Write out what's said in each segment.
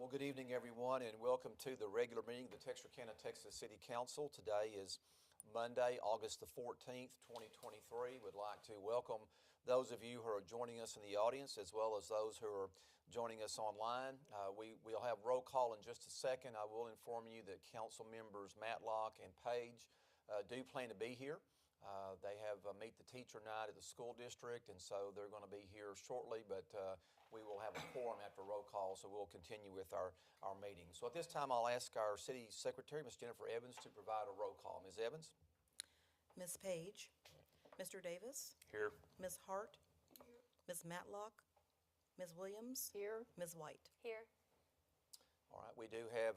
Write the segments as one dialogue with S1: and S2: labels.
S1: Well, good evening, everyone, and welcome to the regular meeting of the Texarkana, Texas City Council. Today is Monday, August the 14th, 2023. We'd like to welcome those of you who are joining us in the audience as well as those who are joining us online. We'll have roll call in just a second. I will inform you that Council members Matlock and Page do plan to be here. They have Meet the Teacher Night at the school district, and so they're going to be here shortly, but we will have a quorum after roll call, so we'll continue with our meeting. So at this time, I'll ask our City Secretary, Ms. Jennifer Evans, to provide a roll call. Ms. Evans?
S2: Ms. Page? Mr. Davis?
S1: Here.
S2: Ms. Hart? Here. Ms. Matlock? Ms. Williams?
S3: Here.
S2: Ms. White?
S3: Here.
S1: All right, we don't have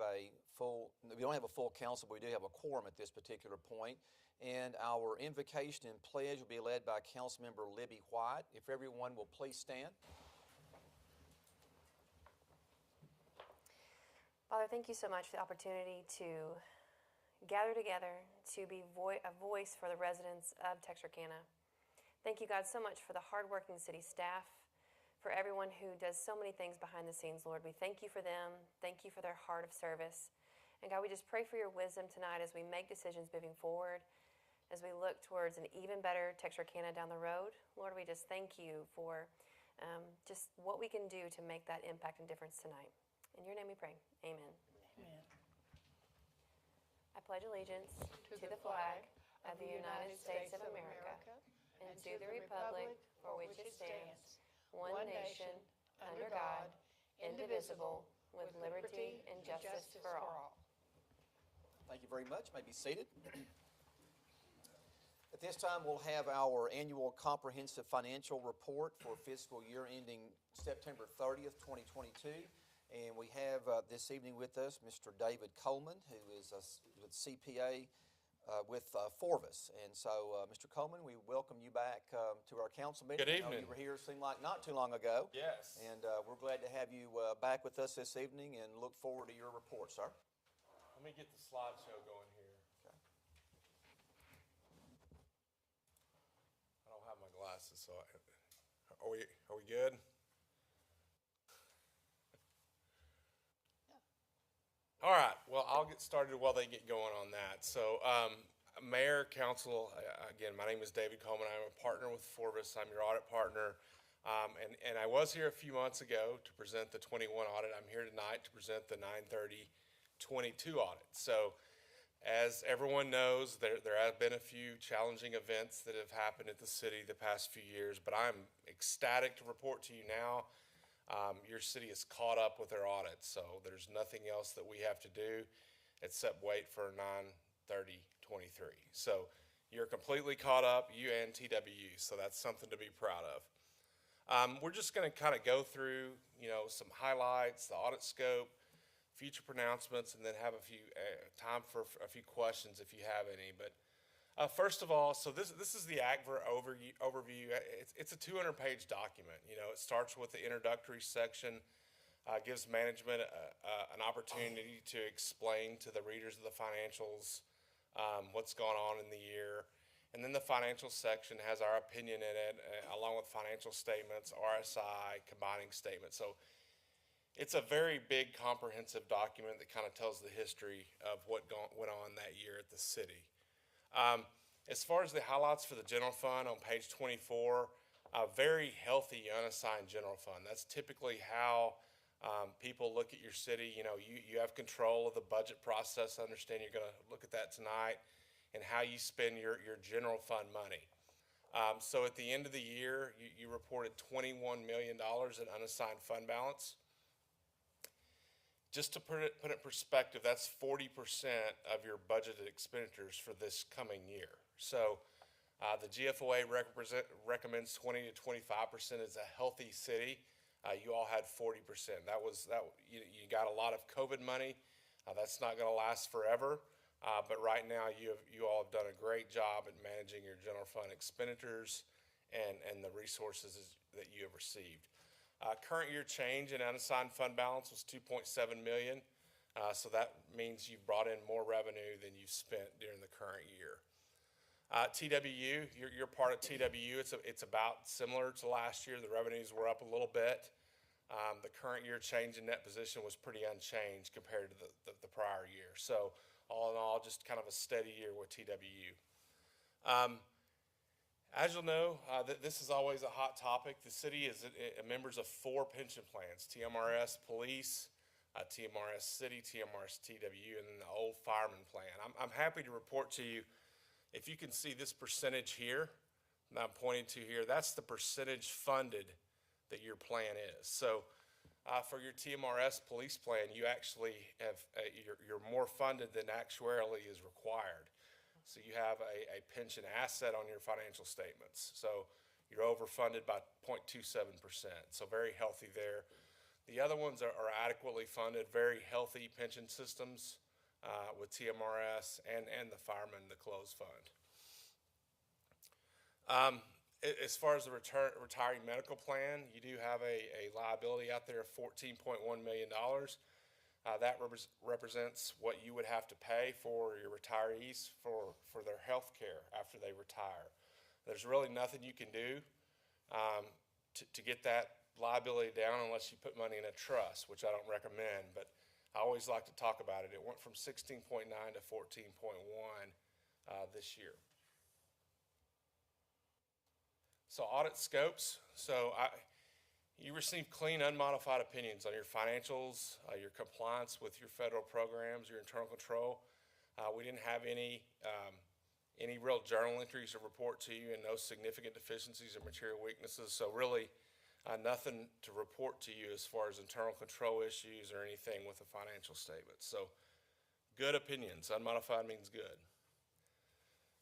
S1: a full council, but we do have a quorum at this particular point. And our invocation and pledge will be led by Councilmember Libby White. If everyone will please stand.
S3: Father, thank you so much for the opportunity to gather together to be a voice for the residents of Texarkana. Thank you, God, so much for the hardworking city staff, for everyone who does so many things behind the scenes, Lord. We thank you for them. Thank you for their heart of service. And God, we just pray for your wisdom tonight as we make decisions moving forward, as we look towards an even better Texarkana down the road. Lord, we just thank you for just what we can do to make that impact and difference tonight. In your name we pray. Amen.
S2: Amen.
S3: I pledge allegiance to the flag of the United States of America and to the republic for which it stands, one nation, under God, indivisible, with liberty and justice for all.
S1: Thank you very much. You may be seated. At this time, we'll have our annual comprehensive financial report for fiscal year ending September 30th, 2022. And we have this evening with us Mr. David Coleman, who is a CPA with Forvis. And so, Mr. Coleman, we welcome you back to our council meeting.
S4: Good evening.
S1: You were here, seemed like not too long ago.
S4: Yes.
S1: And we're glad to have you back with us this evening and look forward to your report, sir.
S4: Let me get the slideshow going here.
S1: Okay.
S4: I don't have my glasses, so are we good? All right, well, I'll get started while they get going on that. So, Mayor, Council, again, my name is David Coleman. I'm a partner with Forvis. I'm your audit partner. And I was here a few months ago to present the 21 audit. I'm here tonight to present the 9/30/22 audit. So, as everyone knows, there have been a few challenging events that have happened at the city the past few years, but I'm ecstatic to report to you now. Your city is caught up with their audit, so there's nothing else that we have to do except wait for 9/30/23. So you're completely caught up, you and TWU, so that's something to be proud of. We're just going to kind of go through, some highlights, the audit scope, future pronouncements, and then have a few time for a few questions if you have any. But first of all, so this is the ACVR overview. It's a 200-page document. It starts with the introductory section, gives management an opportunity to explain to the readers of the financials what's going on in the year. And then the financial section has our opinion in it, along with financial statements, RSI, combining statements. So it's a very big, comprehensive document that kind of tells the history of what went on that year at the city. As far as the highlights for the general fund on page 24, a very healthy unassigned general fund. That's typically how people look at your city. You have control of the budget process. I understand you're going to look at that tonight and how you spend your general fund money. So at the end of the year, you reported $21 million in unassigned fund balance. Just to put it in perspective, that's 40% of your budgeted expenditures for this coming year. So the GFOA recommends 20 to 25% is a healthy city. You all had 40%. You got a lot of COVID money. That's not going to last forever. But right now, you all have done a great job at managing your general fund expenditures and the resources that you have received. Current year change in unassigned fund balance was $2.7 million. So that means you've brought in more revenue than you've spent during the current year. TWU, you're part of TWU. It's about similar to last year. The revenues were up a little bit. The current year change in net position was pretty unchanged compared to the prior year. So all in all, just kind of a steady year with TWU. As you'll know, this is always a hot topic. The city is members of 4 pension plans: TMRS Police, TMRS City, TMRS TWU, and then the old fireman plan. I'm happy to report to you, if you can see this percentage here, that I'm pointing to here, that's the percentage funded that your plan is. So for your TMRS Police plan, you actually have, you're more funded than actuarially is required. So you have a pension asset on your financial statements. So you're overfunded by 0.27%. So very healthy there. The other ones are adequately funded, very healthy pension systems with TMRS and the firemen, the closed fund. As far as the retiree medical plan, you do have a liability out there of $14.1 million. That represents what you would have to pay for your retirees for their health care after they retire. There's really nothing you can do to get that liability down unless you put money in a trust, which I don't recommend, but I always like to talk about it. It went from 16.9 to 14.1 this year. So audit scopes. So you receive clean, unmodified opinions on your financials, your compliance with your federal programs, your internal control. We didn't have any real journal entries to report to you, and no significant deficiencies or material weaknesses. So really, nothing to report to you as far as internal control issues or anything with the financial statements. So good opinions. Unmodified means good.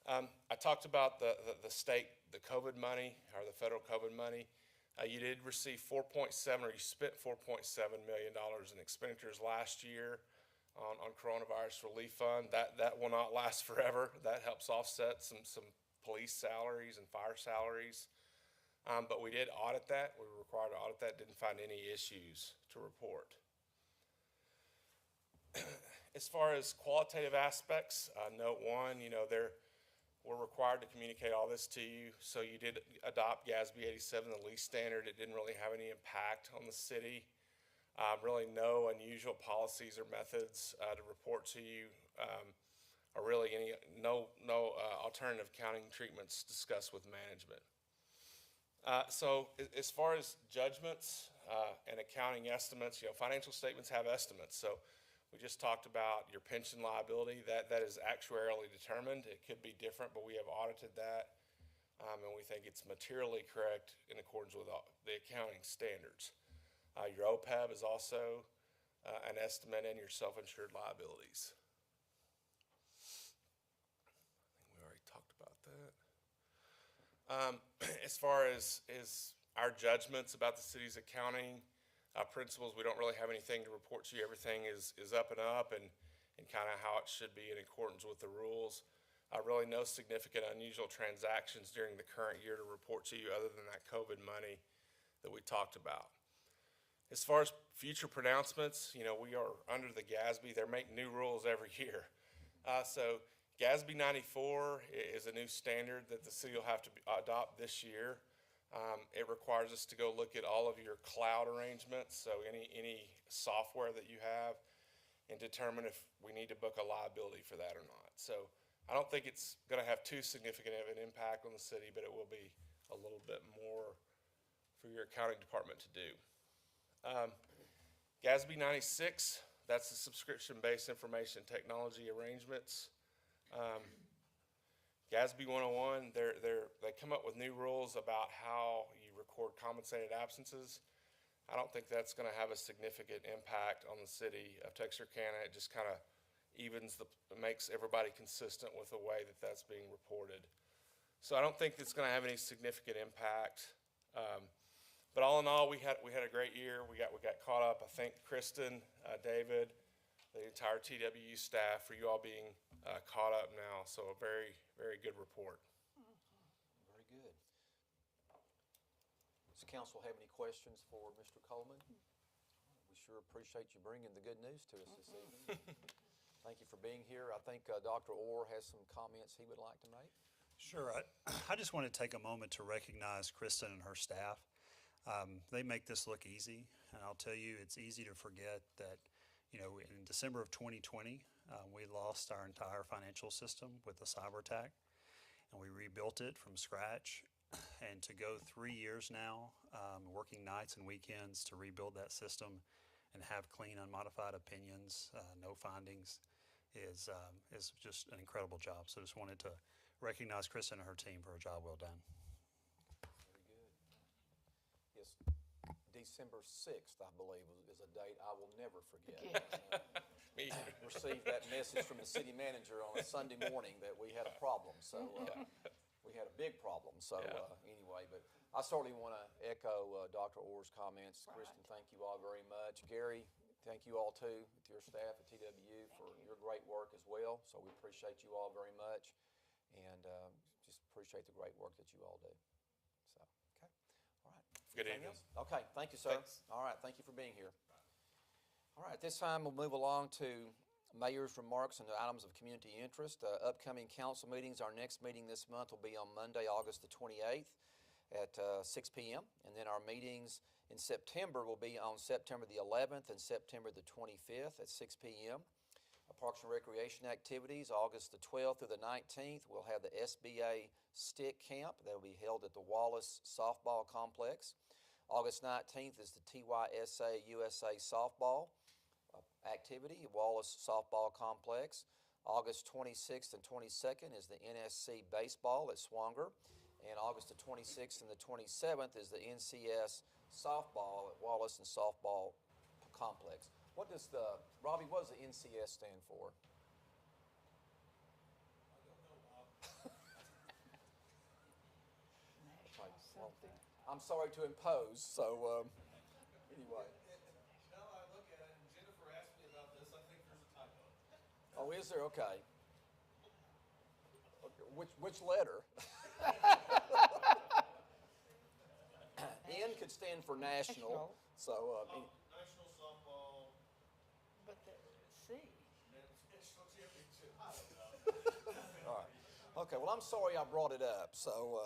S4: I talked about the state, the COVID money, or the federal COVID money. You did receive you spent $4.7 million in expenditures last year on coronavirus relief fund. That will not last forever. That helps offset some police salaries and fire salaries. But we did audit that. We were required to audit that. Didn't find any issues to report. As far as qualitative aspects, note 1, we're required to communicate all this to you. So you did adopt GASB 87, the lease standard. It didn't really have any impact on the city. Really no unusual policies or methods to report to you, or really no alternative accounting treatments discussed with management. So as far as judgments and accounting estimates, financial statements have estimates. So we just talked about your pension liability. That is actuarially determined. It could be different, but we have audited that, and we think it's materially correct in accordance with the accounting standards. Your OPEB is also an estimate, and your self-insured liabilities. I think we already talked about that. As far as our judgments about the city's accounting principles, we don't really have anything to report to you. Everything is up and kind of how it should be in accordance with the rules. Really no significant unusual transactions during the current year to report to you other than that COVID money that we talked about. As far as future pronouncements, we are under the GASB. They're making new rules every year. So GASB 94 is a new standard that the city will have to adopt this year. It requires us to go look at all of your cloud arrangements, so any software that you have, and determine if we need to book a liability for that or not. So I don't think it's going to have too significant of an impact on the city, but it will be a little bit more for your accounting department to do. GASB 96, that's the subscription-based information technology arrangements. GASB 101, they come up with new rules about how you record compensated absences. I don't think that's going to have a significant impact on the city of Texarkana. It just kind of makes everybody consistent with the way that that's being reported. So I don't think it's going to have any significant impact. But all in all, we had a great year. We got caught up. I thank Kristen, David, the entire TWU staff for you all being caught up now. So a very, very good report.
S1: Very good. Does the council have any questions for Mr. Coleman? We sure appreciate you bringing the good news to us this evening. Thank you for being here. I think Dr. Orr has some comments he would like to make.
S5: Sure. I just want to take a moment to recognize Kristen and her staff. They make this look easy, and I'll tell you, it's easy to forget that, in December of 2020, we lost our entire financial system with a cyber attack, and we rebuilt it from scratch. And to go 3 years now, working nights and weekends to rebuild that system and have clean, unmodified opinions, no findings, is just an incredible job. So just wanted to recognize Kristen and her team for a job well done.
S1: Very good. Yes, December 6th, I believe, is a date I will never forget.
S4: Me either.
S1: Received that message from the city manager on a Sunday morning that we had a problem. So we had a big problem. So anyway, but I certainly want to echo Dr. Orr's comments. Kristen, thank you all very much. Gary, thank you all too, with your staff at TWU for your great work as well. So we appreciate you all very much, and just appreciate the great work that you all do. So, okay, all right.
S4: Good
S1: Anything
S4: evening.
S1: else? Okay, thank you, sir.
S4: Thanks.
S1: All right, thank you for being here. All right, this time we'll move along to mayor's remarks and the items of community interest. Upcoming council meetings, our next meeting this month will be on Monday, August the 28th at 6 p.m. And then our meetings in September will be on September the 11th and September the 25th at 6 p.m. Parks and Recreation activities, August the 12th through the 19th, we'll have the SBA Stick Camp that will be held at the Wallace Softball Complex. August 19th is the TYSA USA Softball activity, Wallace Softball Complex. August 26th and 22nd is the NSC Baseball at Swanger. And August the 26th and the 27th is the NCS Softball at Wallace and Softball Complex. Robbie, what does the NCS stand for? I'm sorry to impose, so anyway.
S6: Now I look at it, and Jennifer asked me about this, I think there's a typo.
S1: Oh, is there? Okay. Which letter? N could stand for national, so
S6: National Softball
S7: But the C.
S6: National Championship, I don't know.
S1: all right. Okay. Well, I'm sorry I brought it up. So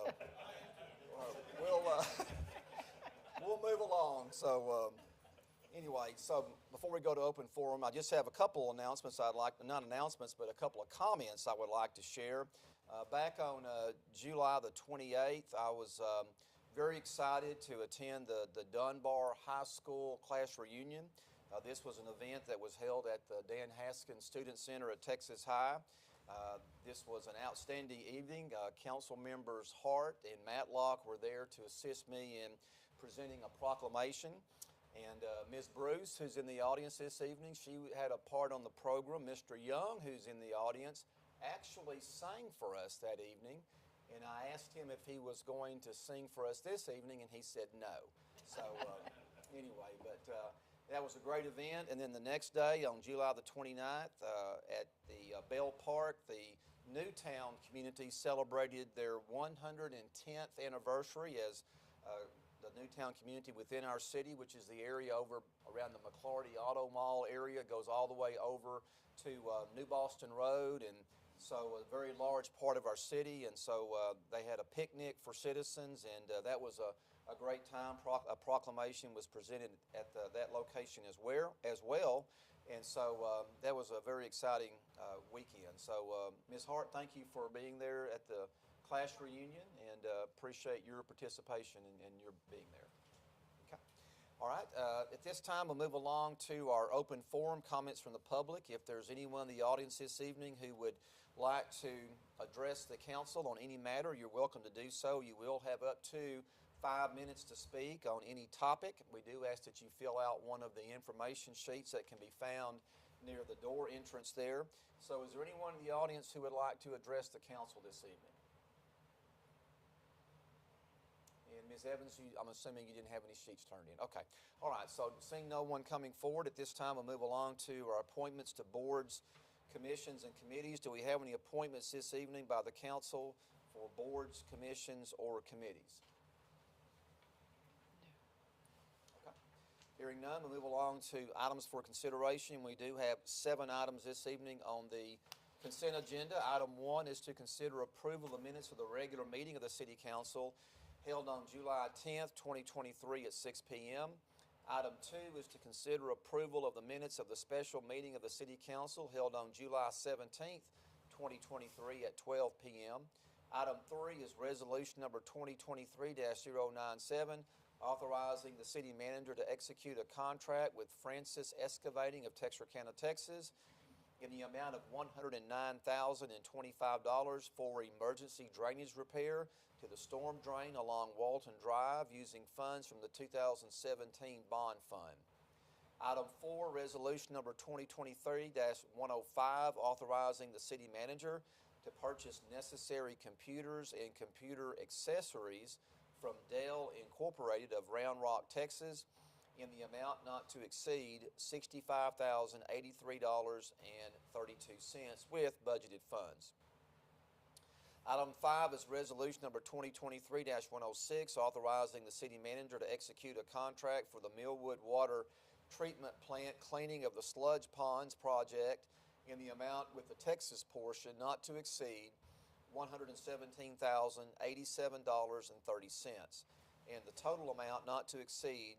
S1: we'll move along. So anyway, so before we go to open forum, I just have a couple announcements. Not announcements, but a couple of comments I would like to share. Back on July the 28th, I was very excited to attend the Dunbar High School class reunion. This was an event that was held at the Dan Haskins Student Center at Texas High. This was an outstanding evening. Council members Hart and Matlock were there to assist me in presenting a proclamation. And Ms. Bruce, who's in the audience this evening, she had a part on the program. Mr. Young, who's in the audience, actually sang for us that evening. And I asked him if he was going to sing for us this evening, and he said no. So anyway, but that was a great event. And then the next day, on July the 29th, at the Bell Park, the Newtown community celebrated their 110th anniversary as the Newtown community within our city, which is the area over around the McClarty Auto Mall area, goes all the way over to New Boston Road, and so a very large part of our city. And so they had a picnic for citizens, and that was a great time. A proclamation was presented at that location as well. And so that was a very exciting weekend. So Ms. Hart, thank you for being there at the class reunion, and appreciate your participation and your being there. Okay. All right. At this time, we'll move along to our open forum, comments from the public. If there's anyone in the audience this evening who would like to address the council on any matter, you're welcome to do so. You will have up to 5 minutes to speak on any topic. We do ask that you fill out one of the information sheets that can be found near the door entrance there. So is there anyone in the audience who would like to address the council this evening? And Ms. Evans, I'm assuming you didn't have any sheets turned in. Okay. All right. So seeing no one coming forward at this time, we'll move along to our appointments to boards, commissions, and committees. Do we have any appointments this evening by the council for boards, commissions, or committees? Okay. Hearing none, we'll move along to items for consideration. We do have 7 items this evening on the consent agenda. Item 1 is to consider approval of minutes of the regular meeting of the City Council held on July 10th, 2023 at 6 p.m. Item 2 is to consider approval of the minutes of the special meeting of the City Council held on July 17th, 2023 at 12 p.m. Item 3 is resolution number 2023-097, authorizing the city manager to execute a contract with Francis Excavating of Texarkana, Texas, in the amount of $109,025 for emergency drainage repair to the storm drain along Walton Drive using funds from the 2017 bond fund. Item 4, resolution number 2023-105, authorizing the city manager to purchase necessary computers and computer accessories from Dell Incorporated of Round Rock, Texas, in the amount not to exceed $65,083.32 with budgeted funds. Item 5 is resolution number 2023-106, authorizing the city manager to execute a contract for the Millwood Water Treatment Plant cleaning of the sludge ponds project in the amount with the Texas portion not to exceed $117,087.30, and the total amount not to exceed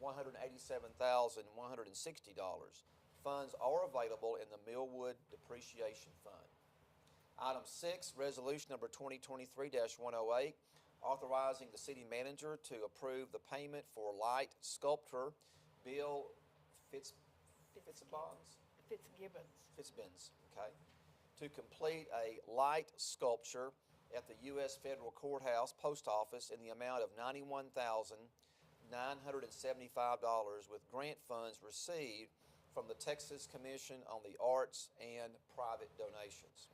S1: $187,160. Funds are available in the Millwood Depreciation Fund. Item 6, resolution number 2023-108, authorizing the city manager to approve the payment for light sculptor Bill Fitzgibbons, okay, to complete a light sculpture at the U.S. Federal Courthouse Post Office in the amount of $91,975 with grant funds received from the Texas Commission on the Arts and private donations.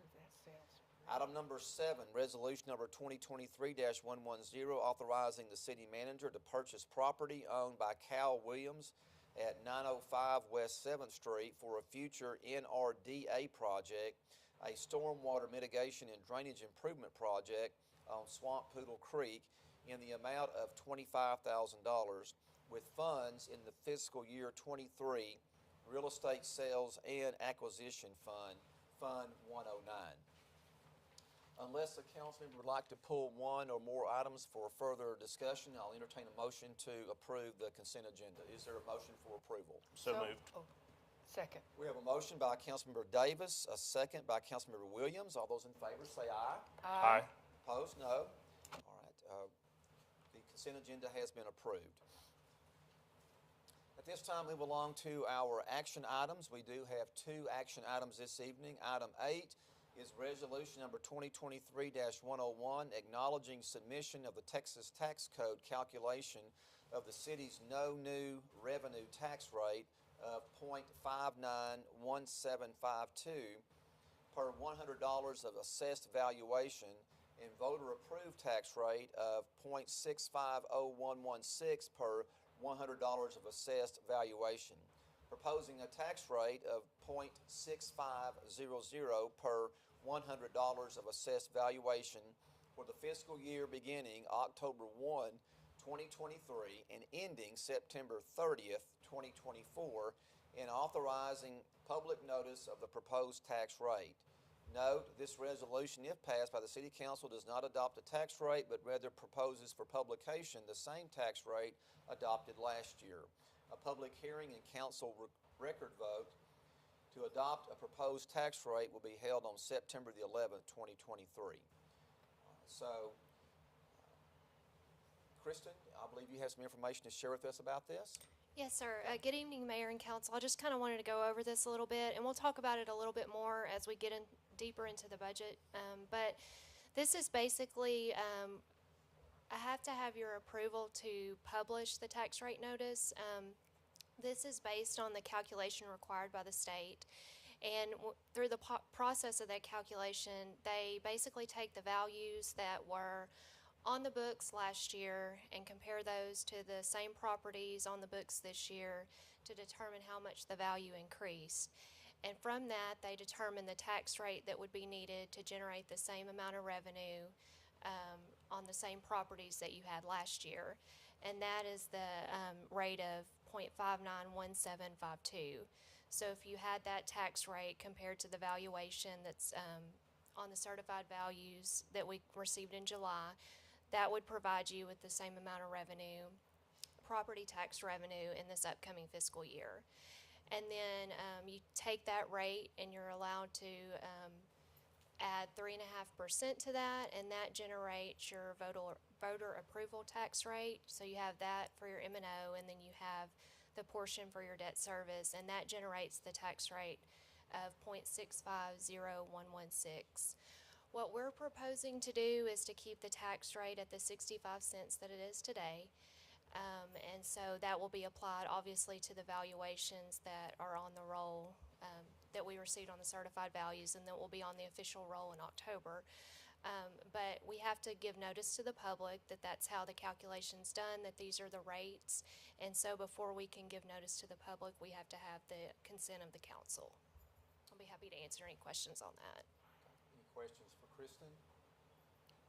S1: Item number 7, resolution number 2023-110, authorizing the city manager to purchase property owned by Cal Williams at 905 West 7th Street for a future NRDA project, a stormwater mitigation and drainage improvement project on Swamp Poodle Creek in the amount of $25,000 with funds in the fiscal year 23 Real Estate Sales and Acquisition Fund, Fund 109. Unless the council member would like to pull one or more items for further discussion, I'll entertain a motion to approve the consent agenda. Is there a motion for approval?
S6: So moved.
S7: Second.
S1: We have a motion by Councilmember Davis, a second by Councilmember Williams. All those in favor say aye.
S6: Aye.
S1: Opposed, no. All right. The consent agenda has been approved. At this time, we move along to our action items. We do have 2 action items this evening. Item 8 is resolution number 2023-101, acknowledging submission of the Texas Tax Code calculation of the city's no new revenue tax rate of .591752 per $100 of assessed valuation and voter-approved tax rate of .650116 per $100 of assessed valuation, proposing a tax rate of .6500 per $100 of assessed valuation for the fiscal year beginning October 1, 2023 and ending September 30th, 2024, and authorizing public notice of the proposed tax rate. Note, this resolution, if passed by the City Council, does not adopt a tax rate, but rather proposes for publication the same tax rate adopted last year. A public hearing and council record vote to adopt a proposed tax rate will be held on September the 11th, 2023. Kristen, I believe you have some information to share with us about this.
S8: Yes, sir. Good evening, Mayor and Council. I just kind of wanted to go over this a little bit, and we'll talk about it a little bit more as we get in deeper into the budget. But this is basically, I have to have your approval to publish the tax rate notice. This is based on the calculation required by the state. And through the process of that calculation, they basically take the values that were on the books last year and compare those to the same properties on the books this year to determine how much the value increased. And from that, they determine the tax rate that would be needed to generate the same amount of revenue on the same properties that you had last year. And that is the rate of .591752. So if you had that tax rate compared to the valuation that's on the certified values that we received in July, that would provide you with the same amount of revenue, property tax revenue, in this upcoming fiscal year. And then you take that rate and you're allowed to add 3.5% to that, and that generates your voter approval tax rate. So you have that for your M&O, and then you have the portion for your debt service, and that generates the tax rate of 0.650116. What we're proposing to do is to keep the tax rate at the 65 cents that it is today. And so that will be applied obviously to the valuations that are on the roll that we received on the certified values, and that will be on the official roll in October. But we have to give notice to the public that that's how the calculation's done, that these are the rates. And so before we can give notice to the public, we have to have the consent of the council. I'll be happy to answer any questions on that.
S1: Any questions for Kristen?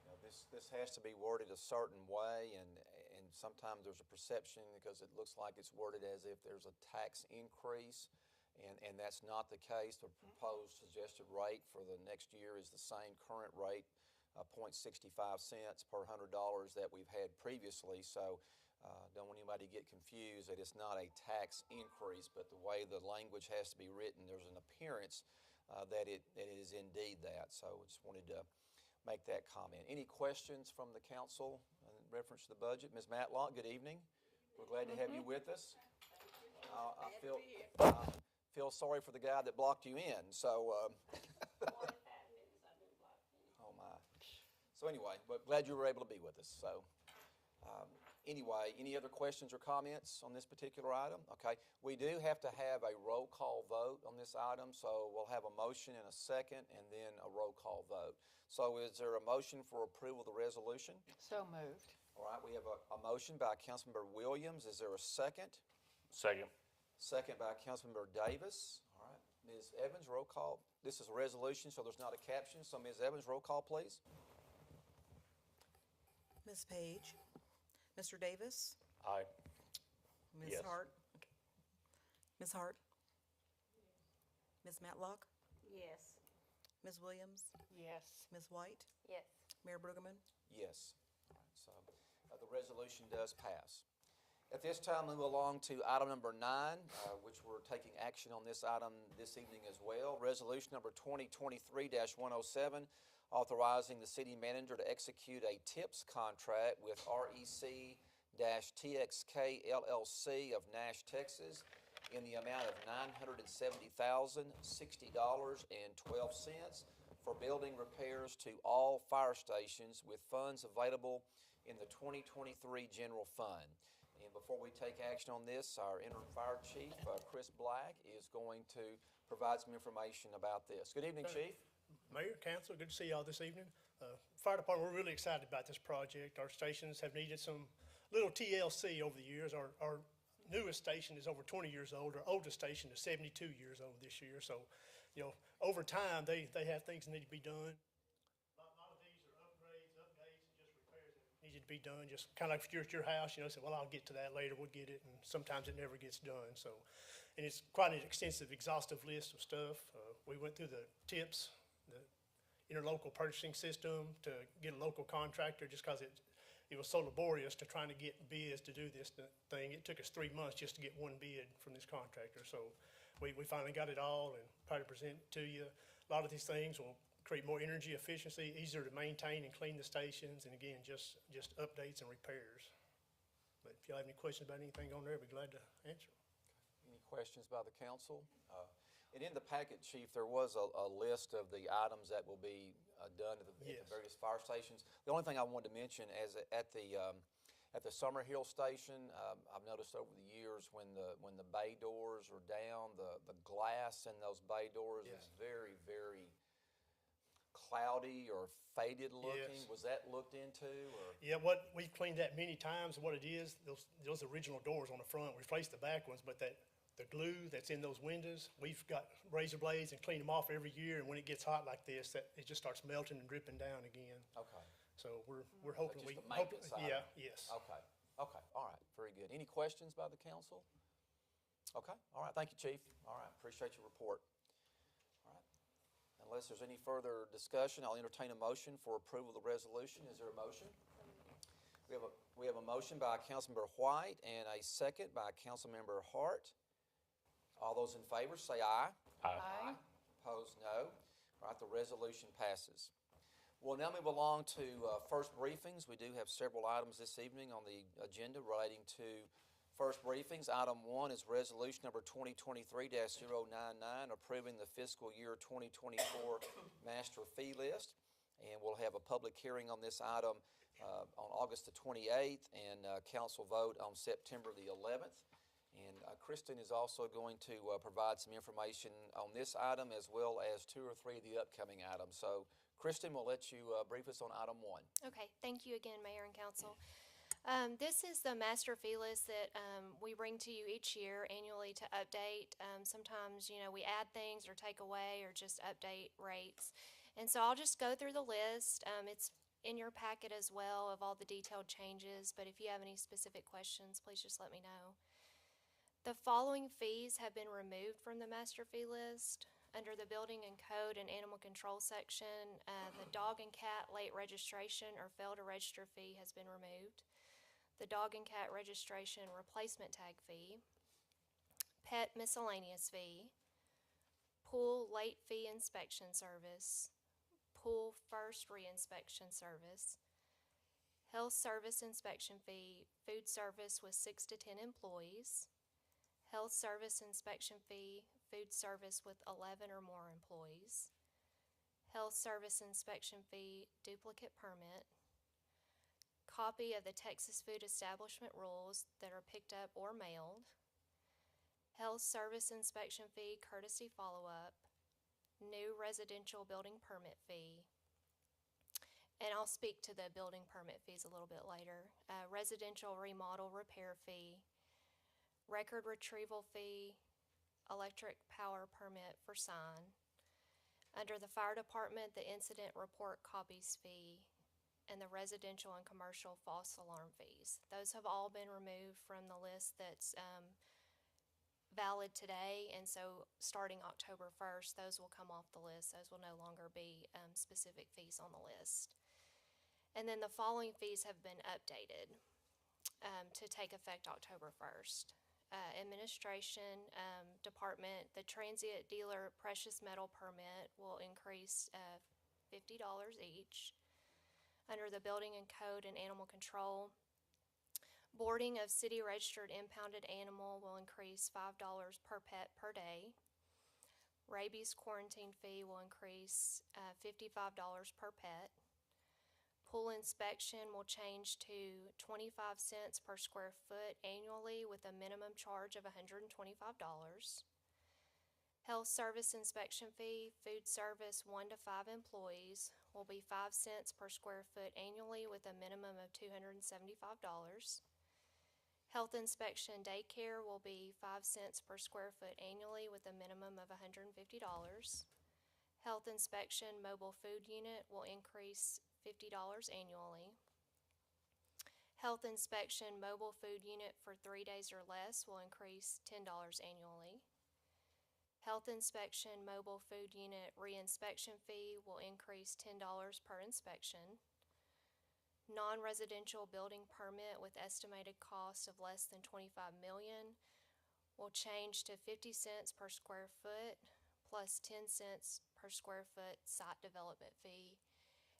S1: You know, this has to be worded a certain way, and sometimes there's a perception because it looks like it's worded as if there's a tax increase, and that's not the case. The proposed suggested rate for the next year is the same current rate, 0.65 cents per $100 that we've had previously. So don't want anybody to get confused that it's not a tax increase, but the way the language has to be written, there's an appearance that it is indeed that. So I just wanted to make that comment. Any questions from the council in reference to the budget? Ms. Matlock, good evening. We're glad to have you with us. I feel sorry for the guy that blocked you in. So, oh my. So anyway, but glad you were able to be with us. So, anyway, any other questions or comments on this particular item? Okay, we do have to have a roll call vote on this item, so we'll have a motion and a second, and then a roll call vote. So is there a motion for approval of the resolution?
S7: So moved.
S1: All right, we have a motion by Councilmember Williams. Is there a second?
S9: Second.
S1: Second by Councilmember Davis. All right, Ms. Evans, roll call. This is a resolution, so there's not a caption. So Ms. Evans, roll call, please.
S2: Ms. Page? Mr. Davis?
S9: Aye.
S2: Ms.
S9: Yes.
S2: Hart? Okay. Ms. Hart? Ms. Matlock?
S7: Yes.
S2: Ms. Williams?
S7: Yes.
S2: Ms. White?
S3: Yes.
S2: Mayor Brueggemann?
S1: Yes. All right, so the resolution does pass. At this time, we move along to item number 9, which we're taking action on this item this evening as well. Resolution number 2023-107, authorizing the city manager to execute a TIPS contract with REC-TXK LLC of Nash, Texas, in the amount of $970,060.12 for building repairs to all fire stations with funds available in the 2023 general fund. And before we take action on this, our interim fire chief, Chris Black, is going to provide some information about this. Good evening, Chief.
S10: Mayor, Council, good to see y'all this evening. Fire Department, we're really excited about this project. Our stations have needed some little TLC over the years. Our newest station is over 20 years old. Our oldest station is 72 years old this year. So, you know, over time, they have things that need to be done. A lot of these are upgrades, updates, and just repairs that needed to be done. Just kind of like if you're at your house, you know, say, well, I'll get to that later, we'll get it. And sometimes it never gets done. So, and it's quite an extensive, exhaustive list of stuff. We went through the TIPS, the interlocal purchasing system, to get a local contractor, just because it was so laborious to trying to get bids to do this thing. It took us 3 months just to get one bid from this contractor. So we finally got it all and probably present it to you. A lot of these things will create more energy efficiency, easier to maintain and clean the stations, and again, just updates and repairs. But if y'all have any questions about anything on there, I'd be glad to answer.
S1: Any questions by the council? And in the packet, Chief, there was a list of the items that will be done at the various fire stations. The only thing I wanted to mention is at the Summerhill station, I've noticed over the years when the bay doors are down, the glass in those bay doors is very, very cloudy or faded looking.
S10: Yes.
S1: Was that looked into? Or?
S10: Yeah, we've cleaned that many times. What it is, those original doors on the front, we replaced the back ones, but the glue that's in those windows, we've got razor blades and clean them off every year. And when it gets hot like this, it just starts melting and dripping down again.
S1: Okay.
S10: So we're hoping
S1: just the maintenance side.
S10: Yeah, yes.
S1: Okay. Okay. All right. Very good. Any questions by the council? Okay. All right. Thank you, Chief. All right. Appreciate your report. All right. Unless there's any further discussion, I'll entertain a motion for approval of the resolution. Is there a motion? We have a motion by Councilmember White and a second by Councilmember Hart. All those in favor say aye.
S7: Aye.
S1: Opposed, no. All right, the resolution passes. We'll now move along to first briefings. We do have several items this evening on the agenda relating to first briefings. Item 1 is resolution number 2023-099, approving the fiscal year 2024 master fee list. And we'll have a public hearing on this item on August the 28th and council vote on September the 11th. And Kristen is also going to provide some information on this item as well as 2 or 3 of the upcoming items. So Kristen, we'll let you brief us on item 1.
S8: Okay, thank you again, Mayor and Council. This is the master fee list that we bring to you each year annually to update. Sometimes, we add things or take away or just update rates. And so I'll just go through the list. It's in your packet as well of all the detailed changes, but if you have any specific questions, please just let me know. The following fees have been removed from the master fee list. Under the Building and Code and Animal Control section, the dog and cat late registration or fail to register fee has been removed. The dog and cat registration replacement tag fee, pet miscellaneous fee, pool late fee inspection service, pool first reinspection service, health service inspection fee, food service with 6 to 10 employees, health service inspection fee, food service with 11 or more employees, health service inspection fee, duplicate permit, copy of the Texas Food Establishment Rules that are picked up or mailed, health service inspection fee, courtesy follow-up, new residential building permit fee, and I'll speak to the building permit fees a little bit later, residential remodel repair fee, record retrieval fee, electric power permit for sign. Under the fire department, the incident report copies fee, and the residential and commercial false alarm fees. Those have all been removed from the list that's valid today, and so starting October 1st, those will come off the list. Those will no longer be specific fees on the list. And then the following fees have been updated to take effect October 1st. Administration department, the transient dealer precious metal permit will increase $50 each. Under the Building and Code and Animal Control, boarding of city registered impounded animal will increase $5 per pet per day. Rabies quarantine fee will increase $55 per pet. Pool inspection will change to 25 cents per square foot annually with a minimum charge of $125. Health service inspection fee, food service 1 to 5 employees will be 5 cents per square foot annually with a minimum of $275. Health inspection daycare will be 5 cents per square foot annually with a minimum of $150. Health inspection mobile food unit will increase $50 annually. Health inspection mobile food unit for 3 days or less will increase $10 annually. Health inspection mobile food unit reinspection fee will increase $10 per inspection. Non-residential building permit with estimated cost of less than $25 million will change to 50 cents per square foot plus 10 cents per square foot site development fee.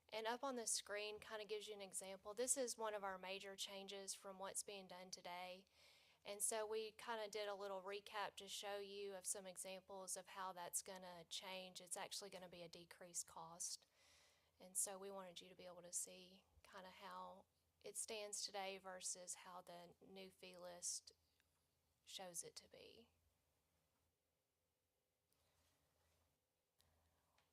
S8: And up on the screen kind of gives you an example. This is one of our major changes from what's being done today. And so we kind of did a little recap to show you of some examples of how that's going to change. It's actually going to be a decreased cost. And so we wanted you to be able to see kind of how it stands today versus how the new fee list shows it to be.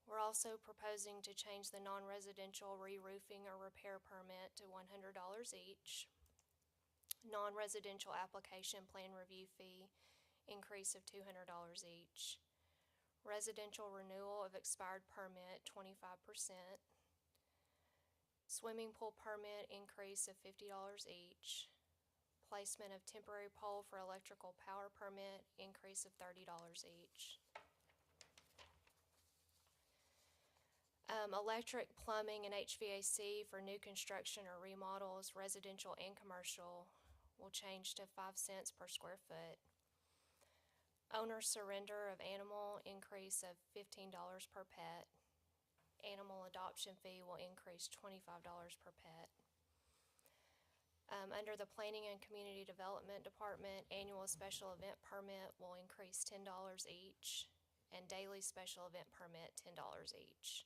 S8: We're also proposing to change the non-residential re-roofing or repair permit to $100 each. Non-residential application plan review fee increase of $200 each. Residential renewal of expired permit 25%. Swimming pool permit increase of $50 each. Placement of temporary pole for electrical power permit increase of $30 each. Electric, plumbing, and HVAC for new construction or remodels, residential and commercial, will change to 5 cents per square foot. Owner surrender of animal, increase of $15 per pet. Animal adoption fee will increase $25 per pet. Under the Planning and Community Development Department, annual special event permit will increase $10 each, and daily special event permit $10 each.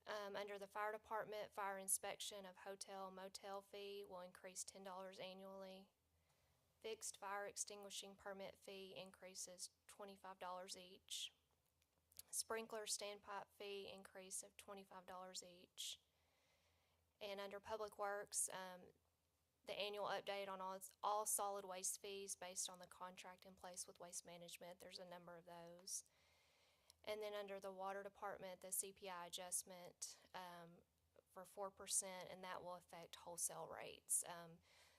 S8: Under the Fire Department, fire inspection of hotel motel fee will increase $10 annually. Fixed fire extinguishing permit fee increases $25 each. Sprinkler standpipe fee increase of $25 each. And under Public Works, the annual update on all solid waste fees based on the contract in place with Waste Management. There's a number of those. And then under the Water Department, the CPI adjustment for 4%, and that will affect wholesale rates.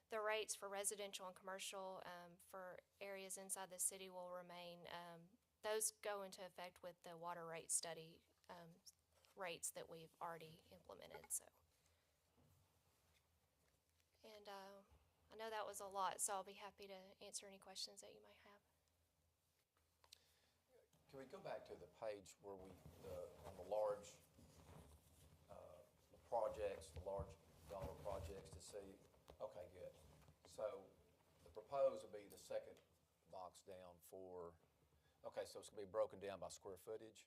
S8: The rates for residential and commercial for areas inside the city will remain. Those go into effect with the water rate study rates that we've already implemented. So, and I know that was a lot, so I'll be happy to answer any questions that you might have.
S1: Can we go back to the page where on the large the projects, the large dollar projects to see? Okay, good. So the proposed would be the second box down for, okay, so it's going to be broken down by square footage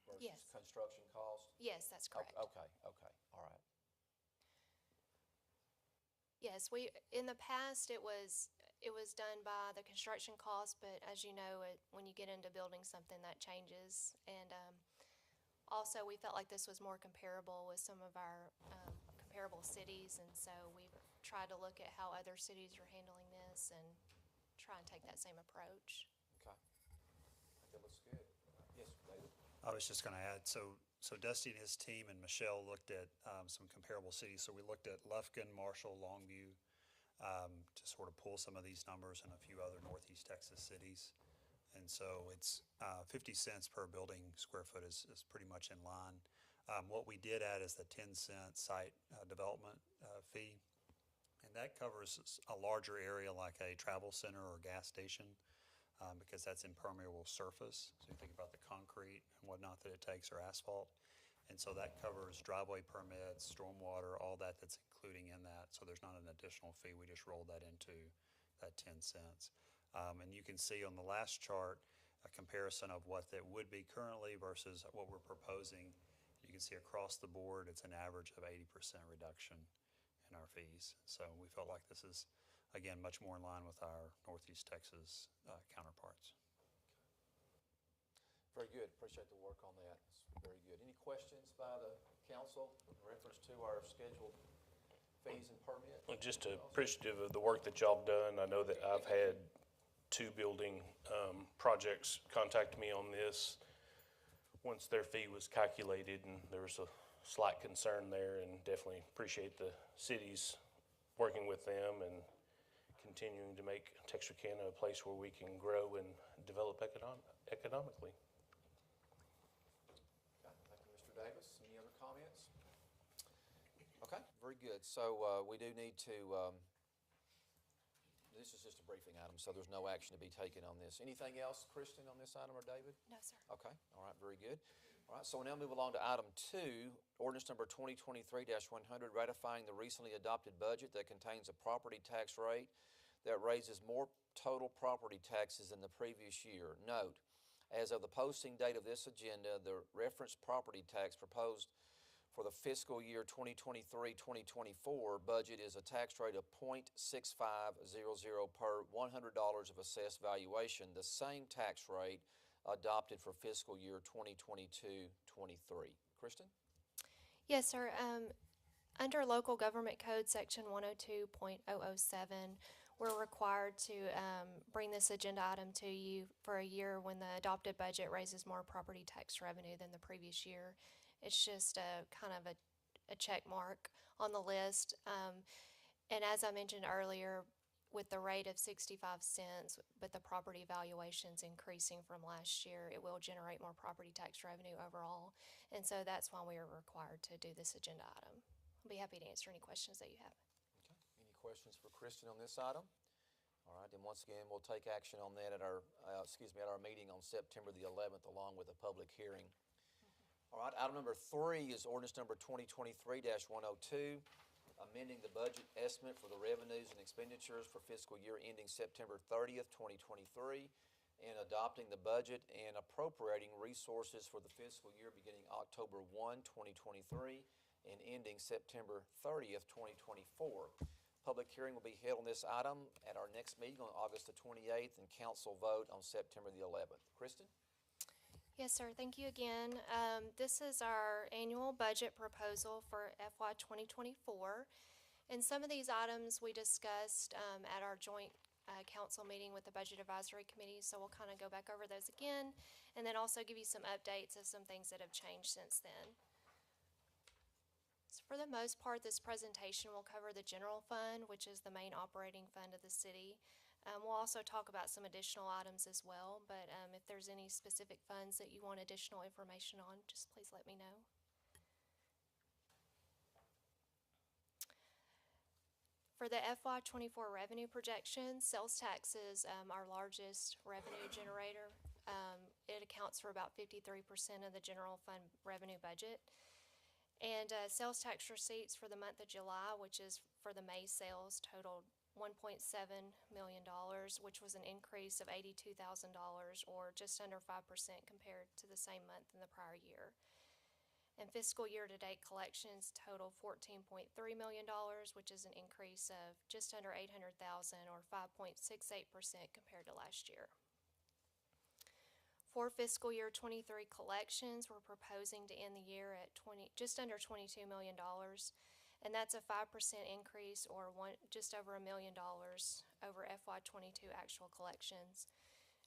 S1: versus
S8: Yes.
S1: construction cost?
S8: Yes, that's correct.
S1: Okay, all right.
S8: Yes, in the past it was done by the construction cost, but as you know, when you get into building something, that changes. And also, we felt like this was more comparable with some of our comparable cities, and so we tried to look at how other cities are handling this and try and take that same approach.
S1: Okay. That looks good. Yes, David?
S5: I was just going to add, so Dusty and his team and Michelle looked at some comparable cities. So we looked at Lufkin, Marshall, Longview, to sort of pull some of these numbers and a few other Northeast Texas cities. And so it's 50 cents per building square foot is pretty much in line. What we did add is the 10-cent site development fee, and that covers a larger area like a travel center or gas station. Because that's impermeable surface. So you think about the concrete and whatnot that it takes, or asphalt. And so that covers driveway permits, stormwater, all that's including in that. So there's not an additional fee. We just rolled that into that 10 cents. And you can see on the last chart a comparison of what that would be currently versus what we're proposing. You can see across the board it's an average of 80% reduction in our fees. So we felt like this is, again, much more in line with our Northeast Texas counterparts.
S1: Very good. Appreciate the work on that. It's very good. Any questions by the council in reference to our scheduled fees and permit?
S9: Well, just appreciative of the work that y'all have done. I know that I've had 2 building projects contact me on this once their fee was calculated, and there was a slight concern there, and definitely appreciate the cities working with them and continuing to make Texarkana a place where we can grow and develop economically.
S1: Okay, thank you, Mr. Davis. Any other comments? Okay, very good. So we do need to, this is just a briefing item, so there's no action to be taken on this. Anything else, Kristen, on this item, or David?
S8: No, sir.
S1: Okay, all right, very good. All right, so we'll now move along to item 2, ordinance number 2023-100, ratifying the recently adopted budget that contains a property tax rate that raises more total property taxes than the previous year. Note, as of the posting date of this agenda, the reference property tax proposed for the fiscal year 2023-2024 budget is a tax rate of .6500 per $100 of assessed valuation, the same tax rate adopted for fiscal year 2022-23. Kristen?
S8: Yes, sir. Under Local Government Code Section 102.007, we're required to bring this agenda item to you for a year when the adopted budget raises more property tax revenue than the previous year. It's just a kind of a check mark on the list. And as I mentioned earlier, with the rate of 65 cents, but the property valuation's increasing from last year, it will generate more property tax revenue overall. And so that's why we are required to do this agenda item. I'll be happy to answer any questions that you have.
S1: Okay. Any questions for Kristen on this item? All right, then once again, we'll take action on that at our, at our meeting on September the 11th, along with a public hearing. All right, item number 3 is ordinance number 2023-102, amending the budget estimate for the revenues and expenditures for fiscal year ending September 30th, 2023, and adopting the budget and appropriating resources for the fiscal year beginning October 1, 2023, and ending September 30th, 2024. Public hearing will be held on this item at our next meeting on August the 28th, and council vote on September the 11th. Kristen?
S8: Yes, sir. Thank you again. This is our annual budget proposal for FY 2024. And some of these items we discussed at our joint council meeting with the Budget Advisory Committee. So we'll kind of go back over those again, and then also give you some updates of some things that have changed since then. So for the most part, this presentation will cover the general fund, which is the main operating fund of the city. We'll also talk about some additional items as well, but if there's any specific funds that you want additional information on, just please let me know. For the FY 24 revenue projections, sales tax is our largest revenue generator. It accounts for about 53% of the general fund revenue budget. And sales tax receipts for the month of July, which is for the May sales, totaled $1.7 million, which was an increase of $82,000, or just under 5% compared to the same month in the prior year. And fiscal year-to-date collections total $14.3 million, which is an increase of just under $800,000, or 5.68% compared to last year. For fiscal year 23 collections, we're proposing to end the year at just under $22 million. And that's a 5% increase, or just over $1 million over FY 22 actual collections.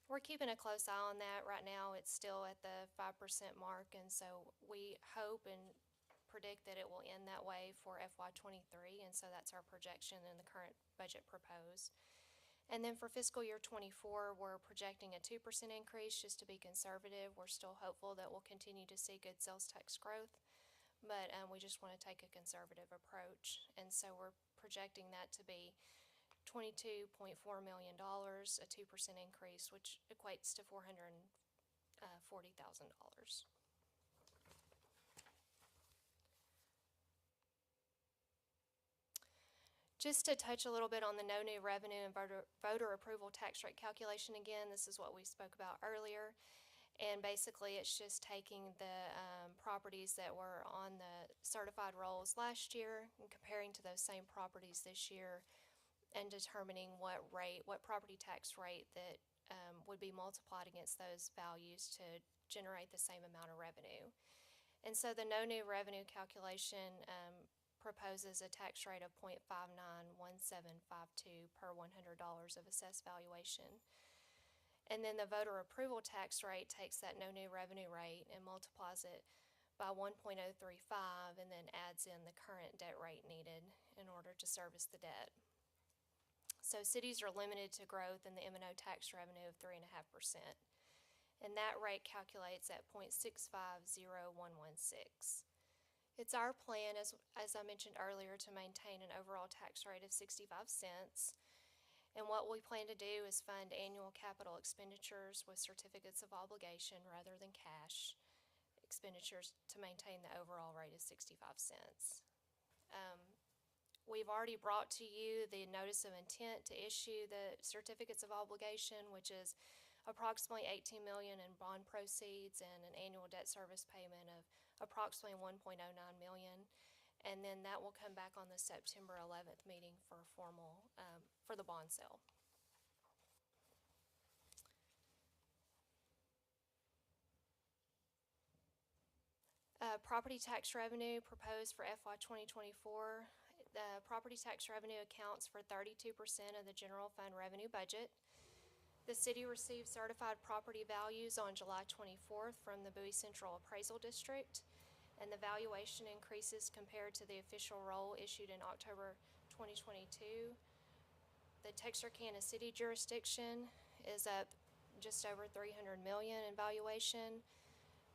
S8: We're keeping a close eye on that. Right now, it's still at the 5% mark, and so we hope and predict that it will end that way for FY 23, and so that's our projection in the current budget proposed. And then for fiscal year 24, we're projecting a 2% increase just to be conservative. We're still hopeful that we'll continue to see good sales tax growth, but we just want to take a conservative approach. And so we're projecting that to be $22.4 million, a 2% increase, which equates to $440,000. Just to touch a little bit on the no new revenue and voter approval tax rate calculation again, this is what we spoke about earlier. And basically, it's just taking the properties that were on the certified rolls last year and comparing to those same properties this year, and determining what property tax rate that would be multiplied against those values to generate the same amount of revenue. And so the no new revenue calculation proposes a tax rate of 0.591752 per $100 of assessed valuation. And then the voter approval tax rate takes that no new revenue rate and multiplies it by 1.035, and then adds in the current debt rate needed in order to service the debt. So cities are limited to growth in the M&O tax revenue of 3.5%. And that rate calculates at 0.650116. It's our plan, as I mentioned earlier, to maintain an overall tax rate of 65 cents. And what we plan to do is fund annual capital expenditures with certificates of obligation rather than cash expenditures to maintain the overall rate of 65 cents. We've already brought to you the notice of intent to issue the certificates of obligation, which is approximately $18 million in bond proceeds and an annual debt service payment of approximately $1.09 million. And then that will come back on the September 11th meeting for formal, for the bond sale. Property tax revenue proposed for FY 2024. The property tax revenue accounts for 32% of the general fund revenue budget. The city received certified property values on July 24th from the Bowie Central Appraisal District, and the valuation increases compared to the official roll issued in October 2022 The Texarkana City jurisdiction is up just over 300 million in valuation.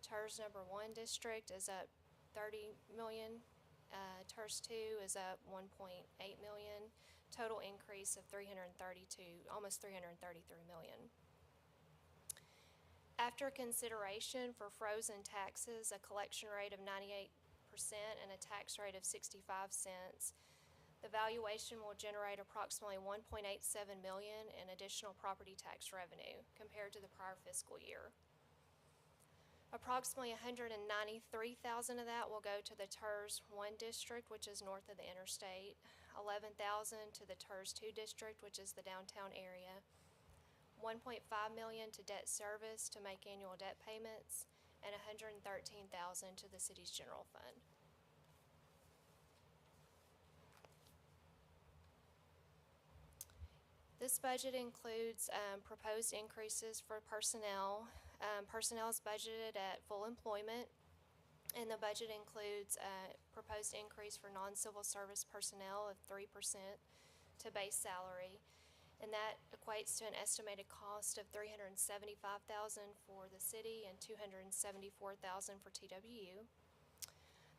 S8: TERS number 1 district is up 30 million. TERS 2 is up 1.8 million. Total increase of 332, almost 333 million. After consideration for frozen taxes, a collection rate of 98% and a tax rate of 65 cents, the valuation will generate approximately 1.87 million in additional property tax revenue compared to the prior fiscal year. Approximately 193,000 of that will go to the TERS 1 district, which is north of the interstate, 11,000 to the TERS 2 district, which is the downtown area, 1.5 million to debt service to make annual debt payments, and 113,000 to the city's general fund. This budget includes proposed increases for personnel. Personnel is budgeted at full employment, and the budget includes a proposed increase for non-civil service personnel of 3% to base salary, and that equates to an estimated cost of $375,000 for the city and $274,000 for TWU.